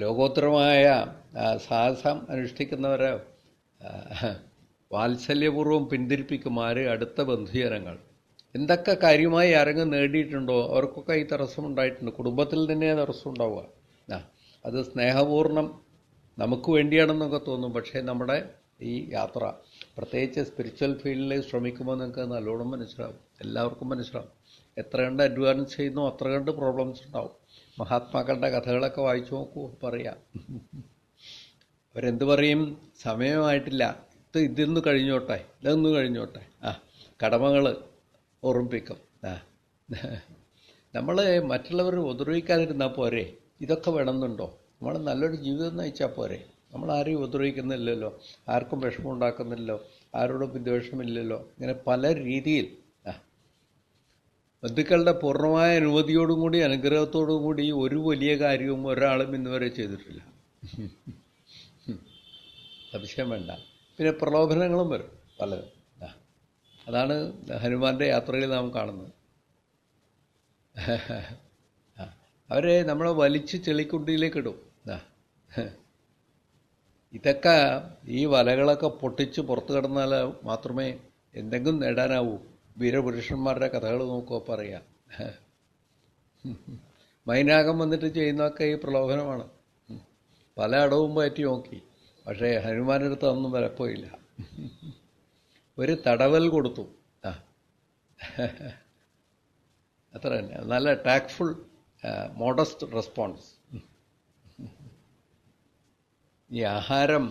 ലോകോത്തരമായ സാഹസം അനുഷ്ഠിക്കുന്നവരെ വാത്സല്യപൂർവ്വം പിന്തിരിപ്പിക്കും ആര്? അടുത്ത ബന്ധുജനങ്ങൾ. എന്തൊക്കെ കാര്യമായി ആരെങ്കിലും നേടിയിട്ടുണ്ടോ അവർക്കൊക്കെ ഈ തടസ്സമുണ്ടായിട്ടുണ്ട്. കുടുംബത്തിൽ തന്നെ തടസ്സമുണ്ടാവുക. അത് സ്നേഹപൂർണ്ണം നമുക്ക് വേണ്ടിയാണെന്നൊക്കെ തോന്നും. പക്ഷേ നമ്മുടെ ഈ യാത്ര, പ്രത്യേകിച്ച് സ്പിരിച്വൽ ഫീൽഡിൽ ശ്രമിക്കുമ്പോൾ നിങ്ങൾക്ക് നല്ലോണം മനസ്സിലാവും. എല്ലാവർക്കും മനസ്സിലാവും. എത്ര കണ്ട് അഡ്വാൻസ് ചെയ്യുന്നോ അത്ര കണ്ട് പ്രോബ്ലംസ് ഉണ്ടാവും. മഹാത്മാക്കളുടെ കഥകളൊക്കെ വായിച്ചു നോക്കൂ, പറയാം. അവരെന്ത് പറയും? സമയമായിട്ടില്ല, ഇതൊന്ന് കഴിഞ്ഞോട്ടെ, ഇതൊന്ന് കഴിഞ്ഞോട്ടെ. കടമകൾ ഓർമ്മിപ്പിക്കും. നമ്മൾ മറ്റുള്ളവർ ഉപദ്രവിക്കാതിരുന്നാൽ പോരെ? ഇതൊക്കെ വേണമെന്നുണ്ടോ? നമ്മൾ നല്ലൊരു ജീവിതം നയിച്ചാൽ പോരെ? നമ്മൾ ആരെയും ഉപദ്രവിക്കുന്നില്ലല്ലോ, ആർക്കും വിഷമം ഉണ്ടാക്കുന്നില്ലല്ലോ, ആരോടും വിദ്വേഷമില്ലല്ലോ. ഇങ്ങനെ പല രീതിയിൽ ബന്ധുക്കളുടെ പൂർണ്ണമായ അനുമതിയോടും കൂടി അനുഗ്രഹത്തോടും കൂടി ഒരു വലിയ കാര്യവും ഒരാളും ഇന്നുവരെ ചെയ്തിട്ടില്ല. സംശയം വേണ്ട. പിന്നെ പ്രലോഭനങ്ങളും വരും പലതും. അതാണ് ഹനുമാന്റെ യാത്രയിൽ നാം കാണുന്നത്. അവരെ നമ്മളെ വലിച്ച് ചെളിക്കുണ്ടിയിലേക്ക് ഇടും. ഇതൊക്കെ ഈ വലകളൊക്കെ പൊട്ടിച്ച് പുറത്തു കിടന്നാൽ മാത്രമേ എന്തെങ്കിലും നേടാനാവൂ. വീരപുരുഷന്മാരുടെ കഥകൾ നോക്കുക, പറയാം. മൈനാകം വന്നിട്ട് ചെയ്യുന്നതൊക്കെ ഈ പ്രലോഭനമാണ്. പല അടവും പറ്റി നോക്കി, പക്ഷേ ഹനുമാൻ്റെ അടുത്ത് അതൊന്നും വിലപ്പോയില്ല. ഒരു തടവൽ കൊടുത്തു. അത്ര തന്നെ. നല്ല ടാക്ട്ഫുൾ, മോഡസ്റ്റ് റെസ്പോൺസ്. ഈ ആഹാരം,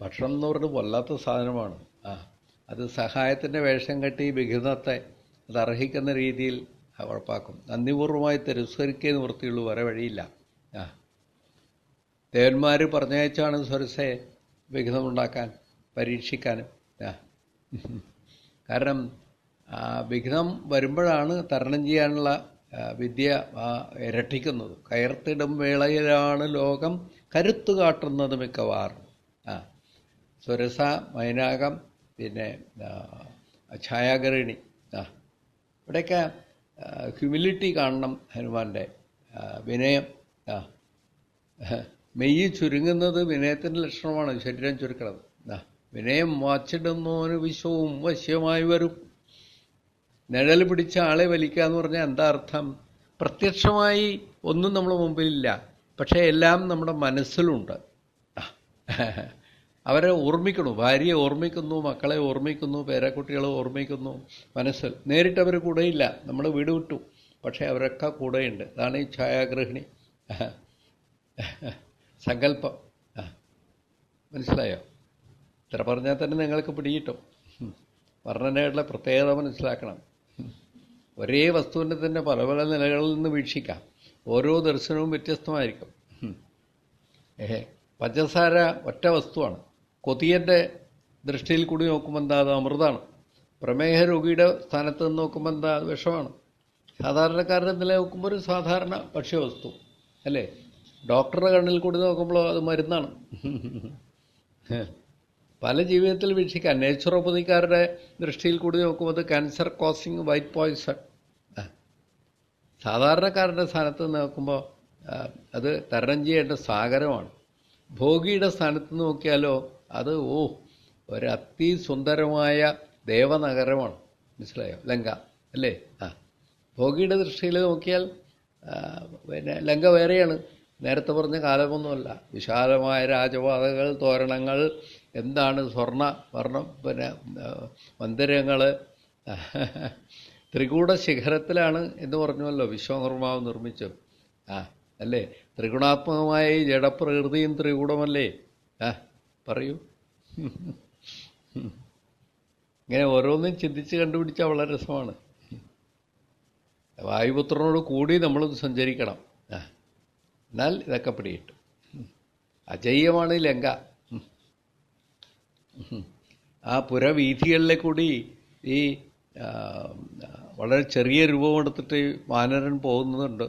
ഭക്ഷണം എന്ന് പറഞ്ഞത് വല്ലാത്ത സാധനമാണ്. അത് സഹായത്തിൻ്റെ വേഷം കെട്ടി വിഘ്നത്തെ അത് അർഹിക്കുന്ന രീതിയിൽ ഉറപ്പാക്കും. നന്ദിപൂർവ്വമായി തിരസ്കരിക്കേ നിവൃത്തിയുള്ളൂ, വരെ വഴിയില്ല. ദേവന്മാർ പറഞ്ഞയച്ചാണ് സ്വരസയെ വിഘ്നമുണ്ടാക്കാൻ, പരീക്ഷിക്കാനും. കാരണം വിഘ്നം വരുമ്പോഴാണ് തരണം ചെയ്യാനുള്ള വിദ്യ ഇരട്ടിക്കുന്നത്. കയർത്തിടും വേളയിലാണ് ലോകം കരുത്തു കാട്ടുന്നത് മിക്കവാറും. സ്വരസ, മൈനാകം, പിന്നെ ഛായാഗ്രഹിണി. ഇവിടെയൊക്കെ ഹ്യൂമിലിറ്റി കാണണം ഹനുമാൻ്റെ. വിനയം. മെയ്യ് ചുരുങ്ങുന്നത് വിനയത്തിൻ്റെ ലക്ഷണമാണ്. ശരീരം ചുരുക്കണത്. വിനയം വാച്ചിടുന്നവന് വിശ്വവും വശ്യമായി വരും. നിഴൽ പിടിച്ച ആളെ വലിക്കുക എന്ന് പറഞ്ഞാൽ എന്താ അർത്ഥം? പ്രത്യക്ഷമായി ഒന്നും നമ്മുടെ മുമ്പിലില്ല, പക്ഷേ എല്ലാം നമ്മുടെ മനസ്സിലുണ്ട്. അവരെ ഓർമ്മിക്കണു. ഭാര്യയെ ഓർമ്മിക്കുന്നു, മക്കളെ ഓർമ്മിക്കുന്നു, പേരക്കുട്ടികളെ ഓർമ്മിക്കുന്നു. മനസ്സിൽ നേരിട്ടവർ കൂടെയില്ല, നമ്മൾ വീട് വിട്ടു, പക്ഷേ അവരൊക്കെ കൂടെയുണ്ട്. അതാണ് ഈ ഛായാഗ്രഹിണി, സങ്കല്പം. മനസ്സിലായോ? ഇത്ര പറഞ്ഞാൽ തന്നെ നിങ്ങൾക്ക് പിടികിട്ടും. വർണ്ണനയുടെ പ്രത്യേകത മനസ്സിലാക്കണം. ഒരേ വസ്തുവിൻ്റെ തന്നെ പല പല നിലകളിൽ നിന്ന് വീക്ഷിക്കാം. ഓരോ ദർശനവും വ്യത്യസ്തമായിരിക്കും. പഞ്ചസാര ഒറ്റ വസ്തുവാണ്. കൊതിയൻ്റെ ദൃഷ്ടിയിൽ കൂടി നോക്കുമ്പോൾ എന്താ? അത് അമൃതാണ്. പ്രമേഹ രോഗിയുടെ സ്ഥാനത്ത് നിന്ന് നോക്കുമ്പോൾ എന്താ? അത് വിഷമാണ്. സാധാരണക്കാരുടെ നില നോക്കുമ്പോൾ ഒരു സാധാരണ ഭക്ഷ്യവസ്തു അല്ലേ? ഡോക്ടറുടെ കണ്ണിൽ കൂടി നോക്കുമ്പോൾ അത് മരുന്നാണ്. പല ജീവിതത്തിൽ വീക്ഷിക്കാം. നേച്ചുറോപ്പതിക്കാരുടെ ദൃഷ്ടിയിൽ കൂടി നോക്കുമ്പോൾ അത് ക്യാൻസർ കോസിങ് വൈറ്റ് പോയ്സൺ. സാധാരണക്കാരുടെ സ്ഥാനത്ത് നോക്കുമ്പോൾ അത് തരണം ചെയ്യേണ്ട സാഗരമാണ്. ഭോഗിയുടെ സ്ഥാനത്ത് നോക്കിയാലോ അത് ഒരു അതിസുന്ദരമായ ദേവനഗരമാണ്. മനസ്സിലായോ? ലങ്ക അല്ലേ? ഭോഗിയുടെ ദൃഷ്ടിയിൽ നോക്കിയാൽ പിന്നെ ലങ്ക വേറെയാണ്. നേരത്തെ പറഞ്ഞ കാലമൊന്നുമല്ല. വിശാലമായ രാജപാതകൾ, തോരണങ്ങൾ, എന്താണ് സ്വർണ്ണ വർണ്ണം, പിന്നെ മന്ദിരങ്ങൾ. ത്രികൂട ശിഖരത്തിലാണ് എന്ന് പറഞ്ഞുവല്ലോ വിശ്വകർമാവ് നിർമ്മിച്ചത്. അല്ലേ? ത്രിഗുണാത്മകമായ ഈ ജഡപ്രകൃതിയും ത്രികൂടമല്ലേ? പറയൂ. ഇങ്ങനെ ഓരോന്നും ചിന്തിച്ച് കണ്ടുപിടിച്ചാൽ വളരെ രസമാണ്. വായുപുത്രനോട് കൂടി നമ്മളൊന്ന് സഞ്ചരിക്കണം. എന്നാൽ ഇതൊക്കെ പിടികിട്ടും. അജയ്യമാണ് ലങ്ക. ആ പുരവീഥികളിലെ കൂടി ഈ വളരെ ചെറിയ രൂപമെടുത്തിട്ട് വാനരൻ പോകുന്നുണ്ട്.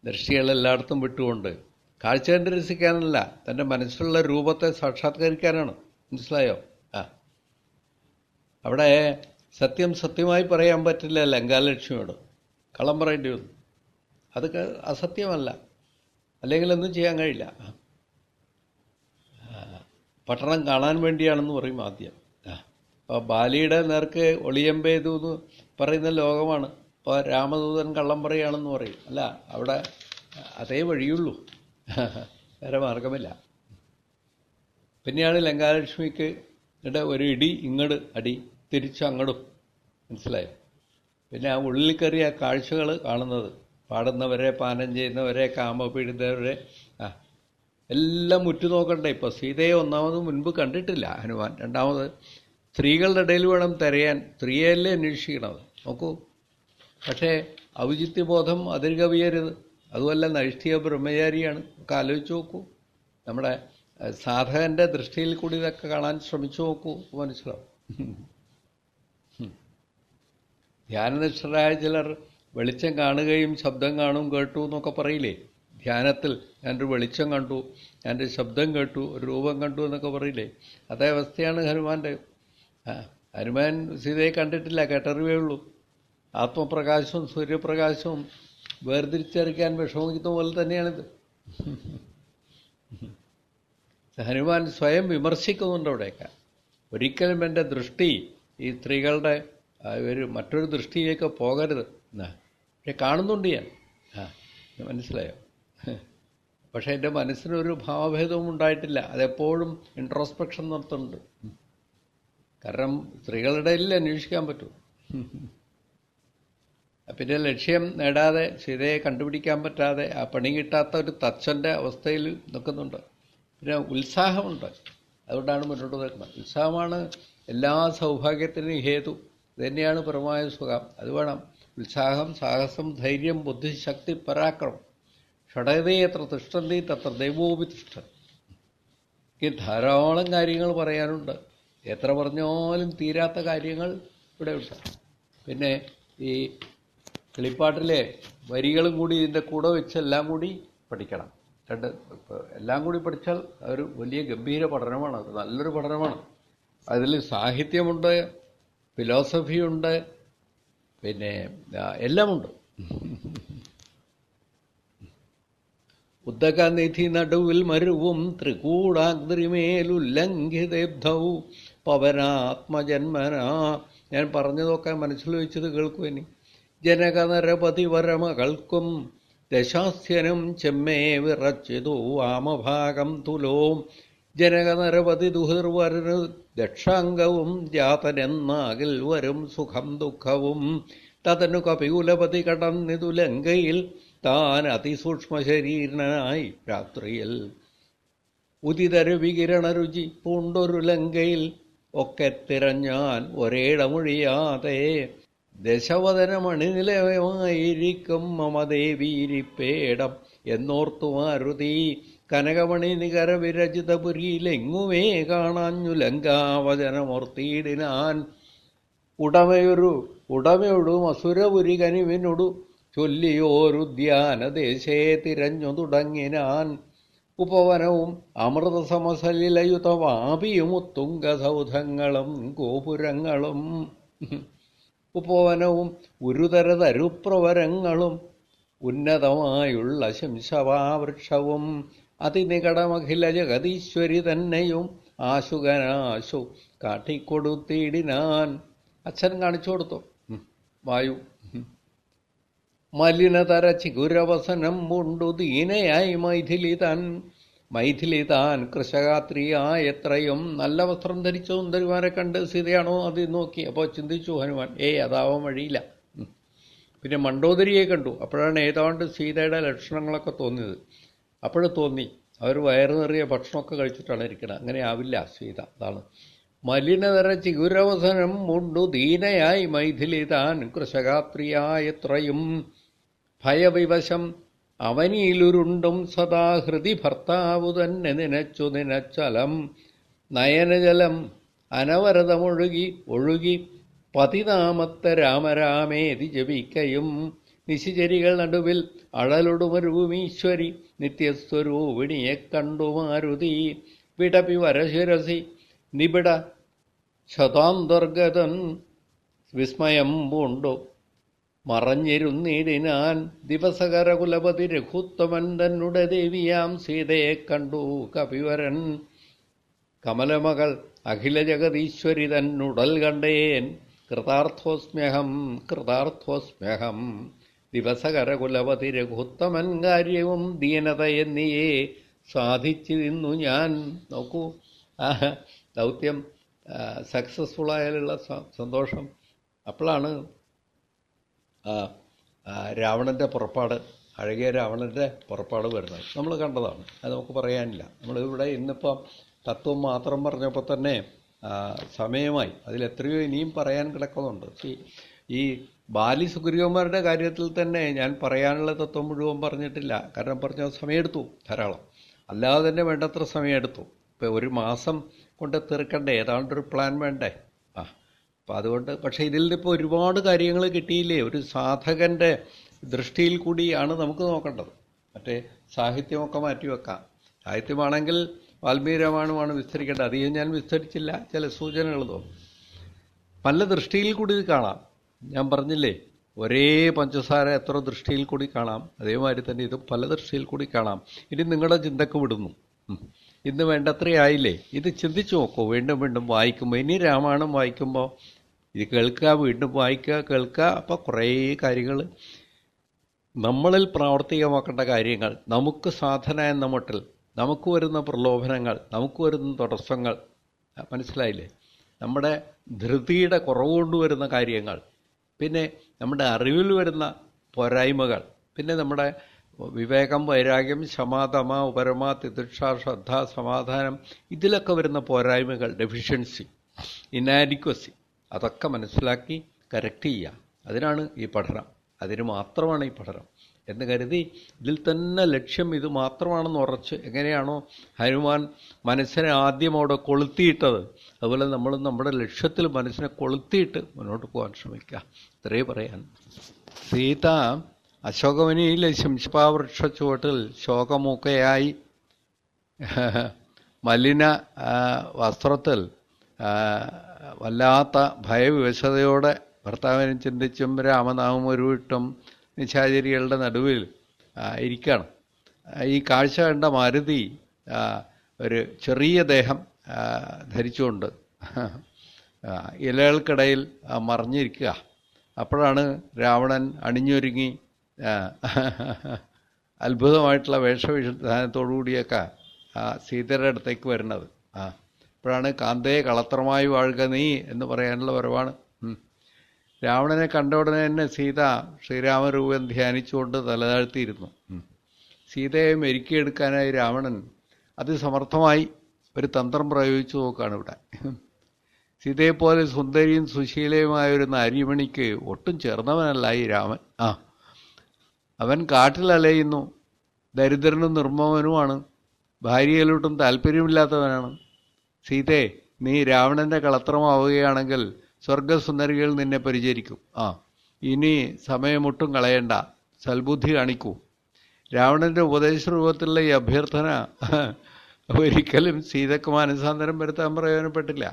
ദൃഷ്ടികളെല്ലായിടത്തും വിട്ടുകൊണ്ട് കാഴ്ച കണ്ട് രസിക്കാനല്ല, തൻ്റെ മനസ്സിലുള്ള രൂപത്തെ സാക്ഷാത്കരിക്കാനാണ്. മനസ്സിലായോ? അവിടെ സത്യം സത്യമായി പറയാൻ പറ്റില്ല. ലങ്കാലക്ഷ്മിയോട് കള്ളം പറയേണ്ടി വന്നു. അത് അസത്യമല്ല. അല്ലെങ്കിൽ ഒന്നും ചെയ്യാൻ കഴിയില്ല. പട്ടണം കാണാൻ വേണ്ടിയാണെന്ന് പറയും ആദ്യം. അപ്പോൾ ബാലിയുടെ നേർക്ക് ഒളിയമ്പെയ്തു എന്ന് പറയുന്ന ലോകമാണ്. അപ്പോൾ രാമദൂതൻ കള്ളം പറയുകയാണെന്ന് പറയും. അല്ല, അവിടെ അതേ വഴിയുള്ളൂ, വേറെ മാർഗമില്ല. പിന്നെയാണ് ലങ്കാലക്ഷ്മിക്ക് ഒരു ഇടി ഇങ്ങട് അടി തിരിച്ച് അങ്ങടും, മനസ്സിലായോ? പിന്നെ ആ ഉള്ളിൽ കയറിയ കാഴ്ചകൾ കാണുന്നത്, പാടുന്നവരെ, പാനം ചെയ്യുന്നവരെ, കാമപീഡിതവരെ എല്ലാം ഉറ്റുനോക്കണ്ടേ. ഇപ്പോൾ സീതയെ ഒന്നാമത് മുൻപ് കണ്ടിട്ടില്ല ഹനുമാൻ. രണ്ടാമത് സ്ത്രീകളുടെ ഇടയിൽ വേണം തിരയാൻ, സ്ത്രീയല്ലേ അന്വേഷിക്കണത്. നോക്കൂ, പക്ഷേ ഔചിത്യബോധം അതിൽ കവിയരുത്. അതുമല്ല, നൈഷ്ഠിക ബ്രഹ്മചാരിയാണ്. ഒക്കെ ആലോചിച്ച് നോക്കൂ. നമ്മുടെ സാധകൻ്റെ ദൃഷ്ടിയിൽ കൂടി ഇതൊക്കെ കാണാൻ ശ്രമിച്ചു നോക്കൂ, മനസ്സിലാവും. ധ്യാനനിഷ്ഠരായ ചിലർ വെളിച്ചം കാണുകയും ശബ്ദം കാണും കേട്ടു എന്നൊക്കെ പറയില്ലേ. ധ്യാനത്തിൽ ഞാനൊരു വെളിച്ചം കണ്ടു, ഞാനൊരു ശബ്ദം കേട്ടു, ഒരു രൂപം കണ്ടു എന്നൊക്കെ പറയില്ലേ. അതേ അവസ്ഥയാണ് ഹനുമാൻ്റെ. ഹനുമാൻ സീതയെ കണ്ടിട്ടില്ല, കേട്ടറിവേ ഉള്ളൂ. ആത്മപ്രകാശവും സൂര്യപ്രകാശവും വേർതിരിച്ചറിയിക്കാൻ വിഷമിക്കുന്ന പോലെ തന്നെയാണിത്. ഹനുമാൻ സ്വയം വിമർശിക്കുന്നുണ്ട് അവിടെയൊക്കെ. ഒരിക്കലും എൻ്റെ ദൃഷ്ടി ഈ സ്ത്രീകളുടെ മറ്റൊരു ദൃഷ്ടിയിലേക്ക് പോകരുത്. പക്ഷെ കാണുന്നുണ്ട് ഞാൻ, മനസ്സിലായോ? പക്ഷെ എൻ്റെ മനസ്സിനൊരു ഭാവഭേദവും ഉണ്ടായിട്ടില്ല. അതെപ്പോഴും ഇൻട്രോസ്പെക്ഷൻ നടത്തുന്നുണ്ട്. കാരണം സ്ത്രീകളുടെ ഇടയിൽ അന്വേഷിക്കാൻ പറ്റും. പിന്നെ ലക്ഷ്യം നേടാതെ സീതയെ കണ്ടുപിടിക്കാൻ പറ്റാതെ ആ പണി കിട്ടാത്ത ഒരു തച്ചൻ്റെ അവസ്ഥയിൽ നിൽക്കുന്നുണ്ട്. പിന്നെ ഉത്സാഹമുണ്ട്, അതുകൊണ്ടാണ് മുന്നോട്ട് നിൽക്കുന്നത്. ഉത്സാഹമാണ് എല്ലാ സൗഭാഗ്യത്തിനും ഹേതു. ഇതുതന്നെയാണ് പരമായ സുഖം. അത് വേണം. ഉത്സാഹം, സാഹസം, ധൈര്യം, ബുദ്ധിശക്തി, പരാക്രമം. ഷടയതേ എത്ര തിഷ്ഠന്തി തത്ര ദൈവോപി തിഷ്ഠൻ. എനിക്ക് ധാരാളം കാര്യങ്ങൾ പറയാനുണ്ട്. എത്ര പറഞ്ഞാലും തീരാത്ത കാര്യങ്ങൾ ഇവിടെ ഉണ്ട്. പിന്നെ ഈ കിളിപ്പാട്ടിലെ വരികളും കൂടി ഇതിൻ്റെ കൂടെ വെച്ച് എല്ലാം കൂടി പഠിക്കണം. എല്ലാം കൂടി പഠിച്ചാൽ അതൊരു വലിയ ഗംഭീര പഠനമാണ്. അത് നല്ലൊരു പഠനമാണ്. അതിൽ സാഹിത്യമുണ്ട്, ഫിലോസഫിയുണ്ട്, പിന്നെ എല്ലാമുണ്ട്. ഉദ്ദകനിധി നടുവിൽ മരുവും ത്രികൂടാഗ്രിമേലുല്ലംഘിതേബ്ധൗ പവനാത്മജന്മന. ഞാൻ പറഞ്ഞതൊക്കെ മനസ്സിൽ വെച്ചത് കേൾക്കൂ. ഇനി ജനകനരപതി വരമകൾക്കും ദശാസ്യനും ചെമ്മേ വിറച്ചിതു വാമഭാഗം തുലോം ജനകനരപതി ദുഹിർവരന് ദക്ഷാംഗവും ജാതനെന്നാകിൽ വരും സുഖം ദുഃഖവും തതനു കപികുലപതി കടന്നിതു ലങ്കയിൽ താൻ അതിസൂക്ഷ്മശരീരനായി രാത്രിയിൽ ഉദിതരു വികിരണരുചി പൂണ്ടൊരു ലങ്കയിൽ ഒക്കെ തിരഞ്ഞാൻ ഒരേടമൊഴിയാതെ ദശവദനമണിനിലയമായിരിക്കും മമദേവീരിപ്പേടം എന്നോർത്തു മാരുതി കനകമണി നികര വിരചിതപുരിയിലെങ്ങുമേ കാണാഞ്ഞു ലങ്കാവചനമോർത്തിയിടിനാൻ ഉടമയൊടു അസുരപുരി കനിവിനൊടു ചൊല്ലിയോരുദ്യാനദേശേ തിരഞ്ഞു തുടങ്ങിനാൻ ഉപവനവും അമൃതസമസലിലയുതവാപിയും ഉത്തുംഗസൗധങ്ങളും ഗോപുരങ്ങളും ഉപവനവും ഉരുതര തരുപ്രവരങ്ങളും ഉന്നതമായുള്ള ശംശവാവൃക്ഷവും അതിനികടമഖില ജഗതീശ്വരി തന്നെയും ആശുകനാശു കാട്ടിക്കൊടുത്തിടിനാൻ. അച്ഛൻ കാണിച്ചു കൊടുത്തു. വായു മലിനതര ചിഗുരവസനം മുണ്ടു ദീനയായി മൈഥിലി താൻ കൃശകാത്രിയായ എത്രയും നല്ല വസ്ത്രം ധരിച്ച സുന്ദരിമാരെ കണ്ട് സീതയാണോ അത് നോക്കി. അപ്പോൾ ചിന്തിച്ചു ഹനുമാൻ, അതാവാൻ വഴിയില്ല. പിന്നെ മണ്ഡോദരിയെ കണ്ടു. അപ്പോഴാണ് ഏതാണ്ട് സീതയുടെ ലക്ഷണങ്ങളൊക്കെ തോന്നിയത്. അപ്പോഴും തോന്നി അവർ വയറ് നിറയെ ഭക്ഷണമൊക്കെ കഴിച്ചിട്ടാണ് ഇരിക്കുന്നത്. അങ്ങനെ ആവില്ല സീത. അതാണ് മലിനതര ചിഗുരവസനം മുണ്ടു ദീനയായി മൈഥിലി താൻ കൃശകാത്രിയായത്രയും ഭയവിവശം അവനിയിലുരുണ്ടും സദാ ഹൃദി ഭർത്താവു തന്നെ നിനച്ചലം നയനജലം അനവരതമൊഴുകി പതിനാമത്തെ രാമരാമേതി ജപിക്കയും നിശിചരികൾ നടുവിൽ അഴലൊടുമരുവുമീശ്വരി നിത്യസ്വരൂപിണിയെ കണ്ടു മാരുതി വിടപി വരശിരസി നിബിഡ ശതാന്തർഗതൻ വിസ്മയം പൂണ്ടു മറഞ്ഞിരുന്നിടിനാൻ ദിവസകരകുലപതി രഘുത്തമൻ തന്നുടെ ദേവിയാം സീതയെ കണ്ടു കപിവരൻ. കമലമകൾ അഖില ജഗതീശ്വരി തന്നുടൽ കണ്ടേൻ. കൃതാർത്ഥോസ്മ്യഹം കൃതാർത്ഥോസ്മ്യഹം ദിവസകരകുലപതി രഘുത്തമൻ കാര്യവും ദീനതയെന്നിയേ സാധിച്ചിരുന്നു ഞാൻ. നോക്കൂ, ദൗത്യം സക്സസ്ഫുള്ളായാലുള്ള സന്തോഷം. അപ്പോഴാണ് രാവണൻ്റെ പുറപ്പാട്, അഴകിയ രാവണൻ്റെ പുറപ്പാട് വരുന്നത്. നമ്മൾ കണ്ടതാണ്, അത് നമുക്ക് പറയാനില്ല. നമ്മളിവിടെ ഇന്നിപ്പം തത്വം മാത്രം പറഞ്ഞപ്പോൾ തന്നെ സമയമായി. അതിലെത്രയോ ഇനിയും പറയാൻ കിടക്കുന്നുണ്ട്. ഈ ബാലി സുഗ്രീവന്മാരുടെ കാര്യത്തിൽ തന്നെ ഞാൻ പറയാനുള്ള തത്വം മുഴുവൻ പറഞ്ഞിട്ടില്ല. കാരണം പറഞ്ഞ സമയമെടുത്തു ധാരാളം, അല്ലാതെ തന്നെ വേണ്ടത്ര സമയമെടുത്തു. ഇപ്പോൾ ഒരു മാസം കൊണ്ട് തീർക്കണ്ടേ, ഏതാണ്ടൊരു പ്ലാൻ വേണ്ടേ? അപ്പം അതുകൊണ്ട്, പക്ഷേ ഇതിൽ നിന്നിപ്പോൾ ഒരുപാട് കാര്യങ്ങൾ കിട്ടിയില്ലേ. ഒരു സാധകൻ്റെ ദൃഷ്ടിയിൽ കൂടിയാണ് നമുക്ക് നോക്കേണ്ടത്. മറ്റേ സാഹിത്യമൊക്കെ മാറ്റിവെക്കാം. സാഹിത്യമാണെങ്കിൽ വാൽമീകി രാമായണമാണ് വിസ്തരിക്കേണ്ടത്. അധികം ഞാൻ വിസ്തരിച്ചില്ല, ചില സൂചനകൾ തോന്നും. പല ദൃഷ്ടിയിൽ കൂടി ഇത് കാണാം. ഞാൻ പറഞ്ഞില്ലേ, ഒരേ പഞ്ചസാര എത്ര ദൃഷ്ടിയിൽ കൂടി കാണാം, അതേമാതിരി തന്നെ ഇത് പല ദൃഷ്ടിയിൽ കൂടി കാണാം. ഇനി നിങ്ങളുടെ ചിന്തക്ക് വിടുന്നു. ഇന്ന് വേണ്ടത്രയായില്ലേ, ഇത് ചിന്തിച്ചു നോക്കൂ. വീണ്ടും വീണ്ടും വായിക്കുമ്പോൾ, ഇനി രാമായണം വായിക്കുമ്പോൾ ഇത് കേൾക്കുക, വീണ്ടും വായിക്കുക, കേൾക്കുക. അപ്പോൾ കുറേ കാര്യങ്ങൾ നമ്മളിൽ പ്രാവർത്തികമാക്കേണ്ട കാര്യങ്ങൾ, നമുക്ക് സാധന എന്ന മട്ടിൽ നമുക്ക് വരുന്ന പ്രലോഭനങ്ങൾ, നമുക്ക് വരുന്ന തടസ്സങ്ങൾ, മനസ്സിലായില്ലേ? നമ്മുടെ ധൃതിയുടെ കുറവ് കൊണ്ടുവരുന്ന കാര്യങ്ങൾ, പിന്നെ നമ്മുടെ അറിവിൽ വരുന്ന പോരായ്മകൾ, പിന്നെ നമ്മുടെ വിവേകം, വൈരാഗ്യം, ശമാതമ, ഉപരമ, തിതിക്ഷ, ശ്രദ്ധ, സമാധാനം, ഇതിലൊക്കെ വരുന്ന പോരായ്മകൾ, ഡെഫിഷ്യൻസി, ഇനാഡിക്വസി, അതൊക്കെ മനസ്സിലാക്കി കറക്റ്റ് ചെയ്യുക. അതിനാണ് ഈ പഠനം, അതിന് മാത്രമാണ് ഈ പഠനം എന്ന് കരുതി ഇതിൽ തന്നെ ലക്ഷ്യം ഇത് മാത്രമാണെന്ന് ഉറച്ച്, എങ്ങനെയാണോ ഹനുമാൻ മനസ്സിനെ ആദ്യം അവിടെ കൊളുത്തിയിട്ടത്, അതുപോലെ നമ്മൾ നമ്മുടെ ലക്ഷ്യത്തിൽ മനസ്സിനെ കൊളുത്തിയിട്ട് മുന്നോട്ട് പോകാൻ ശ്രമിക്കുക. ഇത്രയേ പറയാൻ. സീത അശോകവനിയിലെ ശംശപാവൃക്ഷ ചുവട്ടിൽ ശോകമൂക്കയായി മലിന വസ്ത്രത്തിൽ വല്ലാത്ത ഭയവിവശതയോടെ ഭർത്താവിനെ ചിന്തിച്ചും രാമനാമം ഉരുവിട്ടും നിശാചരികളുടെ നടുവിൽ ഇരിക്കുകയാണ്. ഈ കാഴ്ച കണ്ട മാരുതി ഒരു ചെറിയ ദേഹം ധരിച്ചുകൊണ്ട് ഇലകൾക്കിടയിൽ മറിഞ്ഞിരിക്കുക. അപ്പോഴാണ് രാവണൻ അണിഞ്ഞൊരുങ്ങി അത്ഭുതമായിട്ടുള്ള വേഷവിധാനത്തോടുകൂടിയൊക്കെ സീതയുടെ അടുത്തേക്ക് വരുന്നത്. അപ്പോഴാണ് കാന്തയെ കളത്രമായി വാഴുക നീ എന്ന് പറയാനുള്ള വരവാണ്. രാവണനെ കണ്ട ഉടനെ തന്നെ സീത ശ്രീരാമരൂപം ധ്യാനിച്ചുകൊണ്ട് തലതാഴ്ത്തിയിരുന്നു. സീതയെ മെരുക്കിയെടുക്കാനായി രാവണൻ അതിസമർത്ഥമായി ഒരു തന്ത്രം പ്രയോഗിച്ചു നോക്കുകയാണ് ഇവിടെ. സീതയെപ്പോലെ സുന്ദരിയും സുശീലയുമായ ഒരു നാരീമണിക്ക് ഒട്ടും ചേർന്നവനല്ല ഈ രാമൻ. അവൻ കാട്ടിലലയുന്നു, ദരിദ്രനും നിർമ്മമനുമാണ്, ഭാര്യയിലോട്ടും താല്പര്യമില്ലാത്തവനാണ്. സീതേ, നീ രാവണന്റെ കളത്രമാവുകയാണെങ്കിൽ സ്വർഗസുന്ദരികൾ നിന്നെ പരിചരിക്കും. ഇനി സമയമൊട്ടും കളയണ്ട, സൽബുദ്ധി കാണിക്കൂ. രാവണന്റെ ഉപദേശരൂപത്തിലുള്ള ഈ അഭ്യർത്ഥന ഒരിക്കലും സീതക്ക് മാനസാന്തരം വരുത്താൻ പ്രയോജനപ്പെട്ടില്ല.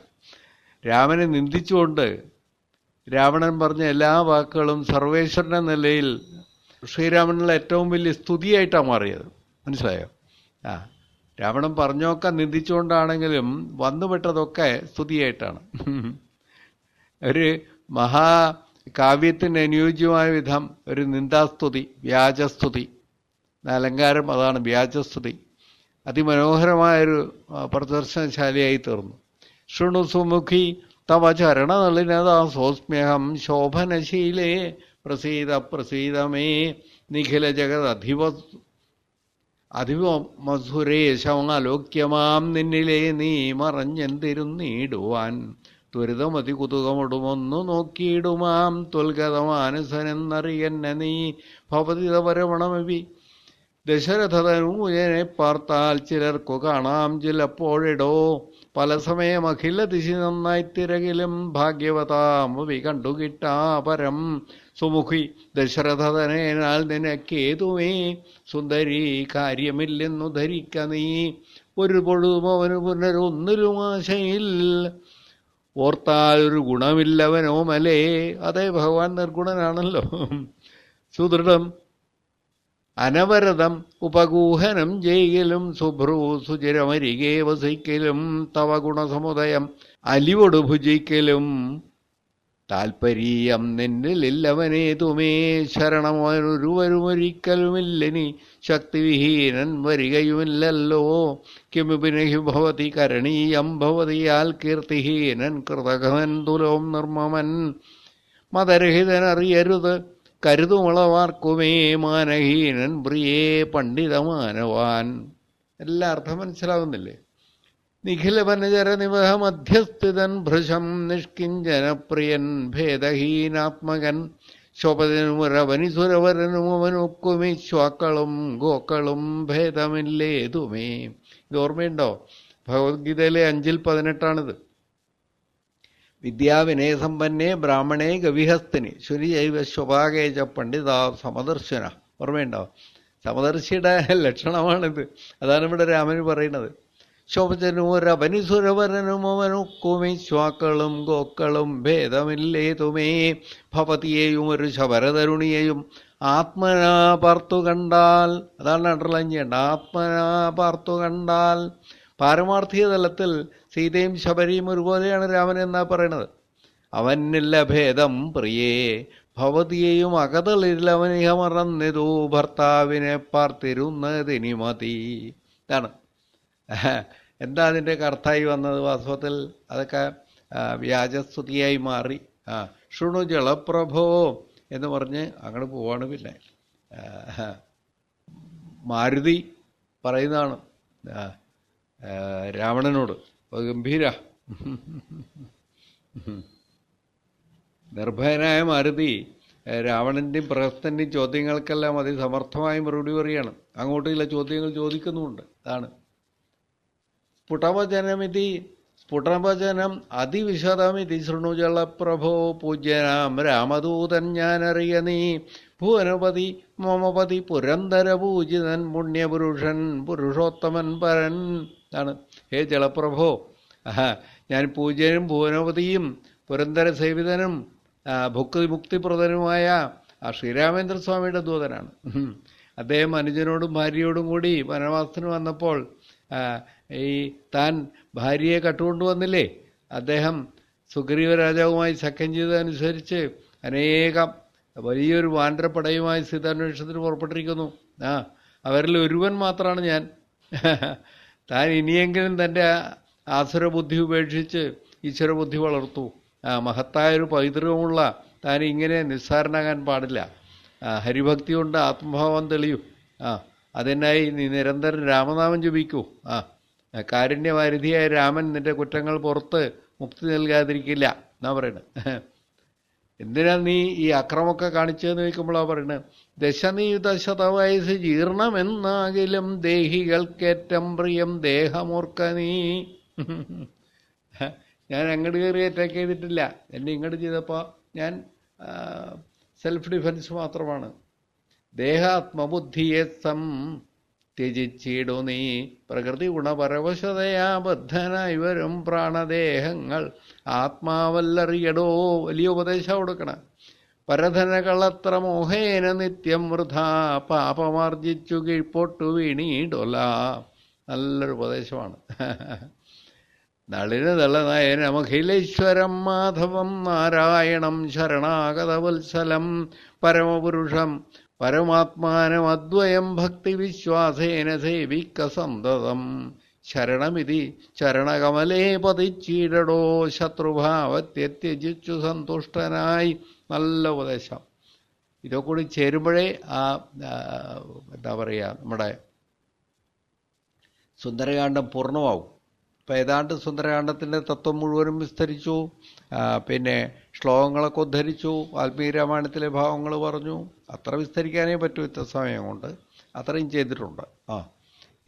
രാമനെ നിന്ദിച്ചുകൊണ്ട് രാവണൻ പറഞ്ഞ എല്ലാ വാക്കുകളും സർവേശ്വരൻ എന്ന നിലയിൽ ശ്രീരാമനുള്ള ഏറ്റവും വലിയ സ്തുതിയായിട്ടാണ് മാറിയത്. മനസ്സിലായോ? രാവണൻ പറഞ്ഞൊക്കെ നിന്ദിച്ചുകൊണ്ടാണെങ്കിലും വന്നുപെട്ടതൊക്കെ സ്തുതിയായിട്ടാണ്. ഒരു മഹാകാവ്യത്തിന് അനുയോജ്യമായ വിധം ഒരു നിന്ദാസ്തുതി, വ്യാജസ്തുതി, അലങ്കാരം, അതാണ് വ്യാജസ്തുതി. അതിമനോഹരമായൊരു പ്രദർശനശാലിയായി തീർന്നു. ശൃണു സുമുഖി തവ ചരണനളിനദാസോസ്മ്യഹം ശോഭനശീലേ പ്രസീത പ്രസീതമേ നിഖില ജഗത് അധിവസുരേശമാലോക്യമാം നിന്നിലെ നീ മറഞ്ഞെന്തിരുന്നീടുവാൻ ത്വരിതമതി കുതുകമൊടുമൊന്നു നോക്കിയിടുമാം ത്വൽഗതമാനസനെന്നറിയന്നെ നീ ഭവതിതപരമണമവി ദശരഥതനൂജനെ പാർത്താൽ ചിലർക്കു കാണാം ചിലപ്പോഴിടോ പല സമയം അഖില ദിശി നന്നായി തിരകിലും ഭാഗ്യവതാമവി കണ്ടുകിട്ടാ പരം സുമുഖി ദശരഥതനേനാൽ നിനക്കേതുമേ സുന്ദരി കാര്യമില്ലെന്നു ധരിക്ക നീ ഒരു പൊഴുതും അവന് പുനരൊന്നിലും ആശയിൽ ഓർത്താൽ ഒരു ഗുണമില്ലവനോ മലേ. അതേ, ഭഗവാൻ നിർഗുണനാണല്ലോ. സുദൃഢം അനവരതം ഉപഗൂഹനം ചെയ്യലും സുഭ്രൂ സുചിരമരികെ വസിക്കലും തവ ഗുണസമുദയം അലിവൊടു ഭുജിക്കലും താൽപര്യം നിന്നിലില്ലവനേ തുമേ ശരണമൊരുവരുമൊരിക്കലുമില്ലനി ശക്തിവിഹീനൻ വരികയുമില്ലല്ലോ. കിമുപിനഹി ഭവതി കരണീയം ഭവതിയാൽ കീർത്തിഹീനൻ കൃതഘനൻ തുലോം നിർമ്മമൻ മതരഹിതനറിയരുത് കരുതുമുളവാർക്കുമേ മാനഹീനൻ പ്രിയേ പണ്ഡിതമാനവാൻ. എല്ലാ അർത്ഥം മനസ്സിലാവുന്നില്ലേ? നിഖിലവനചര നിവഹ മധ്യസ്ഥിതൻ ഭൃശം നിഷ്കിഞ്ചനപ്രിയൻ ഭേദഹീനാത്മകൻ ശോഭനുരവനിസുരവരനും അവനൊക്കുമി ശ്വാക്കളും ഗോക്കളും ഭേദമില്ലേതുമേ. ഇത് ഓർമ്മയുണ്ടോ? ഭഗവത്ഗീതയിലെ 5:18 വിദ്യാവിനയസമ്പന്നേ ബ്രാഹ്മണേ ഗവിഹസ്തിനി ശുനിജൈവ സ്വഭാഗേജ പണ്ഡിത സമദർശന. ഓർമ്മയുണ്ടോ? സമദർശിയുടെ ലക്ഷണമാണിത്. അതാണ് ഇവിടെ രാമന് പറയുന്നത്. ശോഭജനൂരവനിസുരവരനും അവനൊക്കുമി ശ്വാക്കളും ഗോക്കളും ഭേദമില്ലേതുമേ. ഭവതിയെയും ഒരു ശബരതരുണിയെയും ആത്മനാ പാർത്തു കണ്ടാൽ, അതാണ് അണ്ടർലൈൻ ചെയ്യേണ്ട, ആത്മനാ പാർത്തു കണ്ടാൽ. പാരമാർത്ഥിക തലത്തിൽ സീതയും ശബരിയും ഒരുപോലെയാണ് രാമൻ എന്നാ പറയണത്. അവനില്ല ഭേദം പ്രിയേ ഭവതിയെയും അകതളിരിലവനിഹ മറന്നിതു ഭർത്താവിനെ പാർത്തിരുന്നതിനി മതി. ഇതാണ് എന്താ അതിൻ്റെയൊക്കെ അർത്ഥമായി വന്നത്? വാസ്തവത്തിൽ അതൊക്കെ വ്യാജസ്തുതിയായി മാറി. ശൃണു ജളപ്രഭോ എന്ന് പറഞ്ഞ് അങ്ങോട്ട് പോവാണ്. പിന്നെ മാരുതി പറയുന്നതാണ് രാവണനോട്, ഗംഭീര നിർഭയനായ മാരുതി രാവണൻ്റെയും പ്രഹസ്തൻ്റെയും ചോദ്യങ്ങൾക്കെല്ലാം അതിസമർത്ഥമായി മറുപടി പറയുകയാണ്. അങ്ങോട്ടുള്ള ചോദ്യങ്ങൾ ചോദിക്കുന്നുമുണ്ട്. അതാണ് സ്ഫുടവചനം അതിവിശദമിതി ശൃണുജളപ്രഭോ പൂജ്യനാം രാമദൂതൻ ഞാനറിയ നീ ഭുവനപതി മമപതി പുരന്തരപൂജിതൻ പുണ്യപുരുഷൻ പുരുഷോത്തമൻ പരൻ. ആണ്, ഹേ ജളപ്രഭോ, ഞാൻ പൂജ്യനും ഭുവനപതിയും പുരന്തര സേവിതനും മുക്തിപ്രദനുമായ ശ്രീരാമേന്ദ്രസ്വാമിയുടെ ദൂതനാണ്. അദ്ദേഹം അനുജനോടും ഭാര്യയോടും കൂടി വനവാസത്തിന് വന്നപ്പോൾ ഈ താൻ ഭാര്യയെ കട്ടുകൊണ്ടുവന്നില്ലേ, അദ്ദേഹം സുഗ്രീവ രാജാവുമായി സഖ്യം ചെയ്തതനുസരിച്ച് അനേകം വലിയൊരു വാനരപ്പടയുമായി സീതാന്വേഷണത്തിന് പുറപ്പെട്ടിരിക്കുന്നു. അവരിൽ ഒരുവൻ മാത്രമാണ് ഞാൻ. താൻ ഇനിയെങ്കിലും തൻ്റെ ആസുരബുദ്ധി ഉപേക്ഷിച്ച് ഈശ്വരബുദ്ധി വളർത്തു. മഹത്തായൊരു പൈതൃകമുള്ള താൻ ഇങ്ങനെ നിസ്സാരനാകാൻ പാടില്ല. ഹരിഭക്തി കൊണ്ട് ആത്മഭാവം തെളിയൂ. അതിനായി നീ നിരന്തരം രാമനാമം ജപിക്കൂ. കാരുണ്യവാരിധിയായ രാമൻ നിന്റെ കുറ്റങ്ങൾ പുറത്ത് മുക്തി നൽകാതിരിക്കില്ല എന്നാ പറയുന്നത്. എന്തിനാ നീ ഈ അക്രമമൊക്കെ കാണിച്ചതെന്ന് ചോദിക്കുമ്പോഴാണ് പറയുന്നത്, ദശനീതശതവയസ് ജീർണമെന്നാകിലും ദേഹികൾക്കേറ്റം പ്രിയം ദേഹമോർക്ക നീ. ഞാൻ അങ്ങോട്ട് കയറി അറ്റാക്ക് ചെയ്തിട്ടില്ല. എന്നെ ഇങ്ങോട്ട് ചെയ്തപ്പോൾ ഞാൻ സെൽഫ് ഡിഫെൻസ് മാത്രമാണ്. ദേഹാത്മബുദ്ധിയെ ത്യജിച്ചിടു നീ പ്രകൃതി ഗുണപരവശതയാ ബദ്ധനായി വരും പ്രാണദേഹങ്ങൾ ആത്മാവല്ലറിയടോ. വലിയ ഉപദേശം കൊടുക്കണം. പരധനകളത്ര മോഹേന നിത്യം വൃഥാ പാപമാർജിച്ചു കീഴ്പോട്ടു വീണീടൊല. നല്ലൊരു ഉപദേശമാണ്. നളിനദളനയനമഖിലേശ്വരം മാധവം നാരായണം ശരണാഗതവത്സലം പരമപുരുഷം പരമാത്മാനം അദ്വയം ഭക്തിവിശ്വാസേന സേവിക്ക സന്തതം ശരണമിതി ചരണകമലേ പതിച്ചീടടോ ശത്രുഭാവത്യത്യജിച്ചു സന്തുഷ്ടനായി. നല്ല ഉപദേശം. ഇതൊക്കെ കൂടി ചേരുമ്പോഴേ എന്താ പറയുക, നമ്മുടെ സുന്ദരകാന്ഡം പൂർണ്ണമാവും. ഇപ്പം ഏതാണ്ട് സുന്ദരകാന്ഡത്തിൻ്റെ തത്വം മുഴുവനും വിസ്തരിച്ചു. പിന്നെ ശ്ലോകങ്ങളൊക്കെ ഉദ്ധരിച്ചു. വാൽമീകി രാമായണത്തിലെ ഭാവങ്ങൾ പറഞ്ഞു. അത്ര വിസ്തരിക്കാനേ പറ്റൂ ഇത്ര സമയം കൊണ്ട്. അത്രയും ചെയ്തിട്ടുണ്ട്.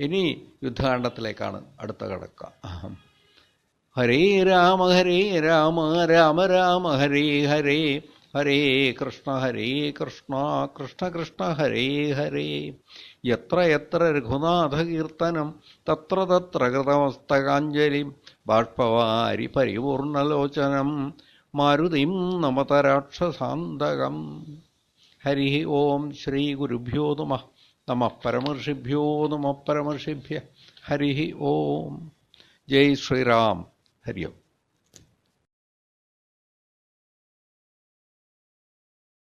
ഇനി യുദ്ധകാന്ഡത്തിലേക്കാണ് അടുത്ത കടക്കുക. ഹരേ രാമ രാമ രാമ ഹരേ ഹരേ ഹരേ കൃഷ്ണ കൃഷ്ണ കൃഷ്ണ ഹരേ ഹരേ. യത്ര യത്ര രഘുനാഥകീർത്തനം തത്ര തത്ര കൃതമസ്തകാഞ്ജലിം ബാഷ്പവാരി പരിപൂർണലോചനം മാരുതിം നമത രാക്ഷസാന്തകം. ഹരി ഓം ശ്രീ ഗുരുഭ്യോ നമഃ. നമഃ പരമർഷിഭ്യോ നമഃ പരമർഷിഭ്യ. ഹരി ഓം. ജയ് ശ്രീറാം. ഹരി ഓം.